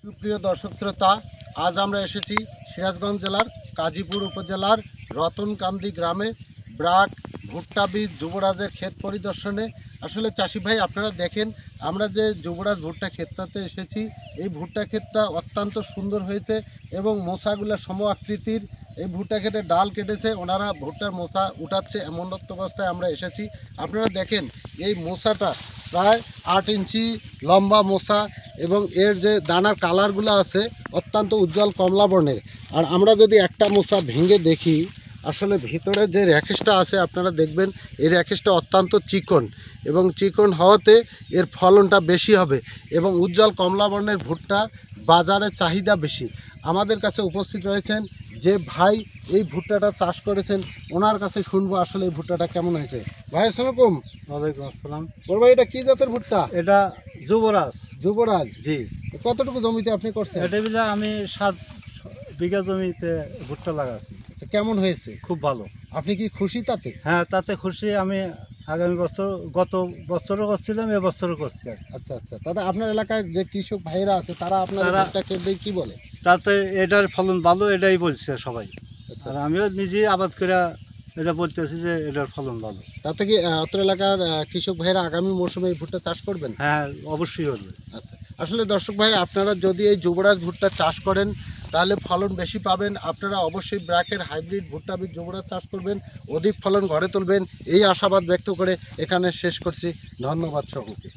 সুপ্রিয় দর্শক শ্রোতা, আজ আমরা এসেছি সিরাজগঞ্জ জেলার কাজীপুর উপজেলার রতনকান্দি গ্রামে ব্রাক ভুট্টা বীজ যুবরাজের ক্ষেত পরিদর্শনে। আসলে চাষি ভাই, আপনারা দেখেন, আমরা যে যুবরাজ ভুট্টা ক্ষেতটাতে এসেছি, এই ভুট্টা ক্ষেতটা অত্যন্ত সুন্দর হয়েছে এবং মোসাগুলো সম আকৃতির। এই ভুট্টা ক্ষেতে ডাল কেটেছে, ওনারা ভুট্টার মোসা উঠাচ্ছে, এমন অবস্থায় আমরা এসেছি। আপনারা দেখেন এই মোসাটা প্রায় 8 ইঞ্চি লম্বা মোসা এবং এর যে দানার কালারগুলো আছে অত্যন্ত উজ্জ্বল কমলা বর্ণের। আর আমরা যদি একটা মোসা ভেঙে দেখি, আসলে ভিতরে যে র্যাকেশটা আছে আপনারা দেখবেন এই র্যাকেশটা অত্যন্ত চিকন এবং চিকন হওয়াতে এর ফলনটা বেশি হবে এবং উজ্জ্বল কমলা বর্ণের ভুট্টা বাজারে চাহিদা বেশি। আমাদের কাছে উপস্থিত রয়েছেন যে ভাই এই ভুট্টাটা চাষ করেছেন, ওনার কাছে শুনবো আসলে এই ভুট্টাটা কেমন হয়েছে। ভাই আসসালামু আলাইকুম। ওয়ালাইকুম আসসালাম। বড় ভাই, এটা কি জাতের ভুট্টা? এটা যুবরাজ। যুবরাজ? জি। কতটুকু জমিতে আপনি করছেন? এটা বিঘা আমি 7 বিঘা জমিতে ভুট্টা লাগাচ্ছি। কেমন হয়েছে? খুব ভালো। আপনি কি খুশি তাতে? হ্যাঁ, তাতে খুশি। আমি আগামী বছর, গত বছরও করছিলাম, এবছরও করছি আর কি। আচ্ছা আচ্ছা, তাহলে আপনার এলাকায় যে কৃষক ভাইরা আছে তারা আপনার ভুট্টাকে দিয়ে কি বলে? তাতে এটার ফলন ভালো, এটাই বলছে সবাই। আচ্ছা, আর আমিও নিজে আবাদ করে এটা বলতেছি যে এটার ফলন ভালো। তাতে কি অত্র এলাকার কৃষক ভাইরা আগামী মৌসুমে এই ভুট্টা চাষ করবেন? হ্যাঁ, অবশ্যই হবে। আচ্ছা, আসলে দর্শক ভাই, আপনারা যদি এই যুবরাজ ভুট্টা চাষ করেন তাহলে ফলন বেশি পাবেন। আপনারা অবশ্যই ব্র্যাকের হাইব্রিড ভুট্টা বীজ যুবরাজ চাষ করবেন, অধিক ফলন ঘরে তুলবেন, এই আশাবাদ ব্যক্ত করে এখানে শেষ করছি। ধন্যবাদ সকলকে।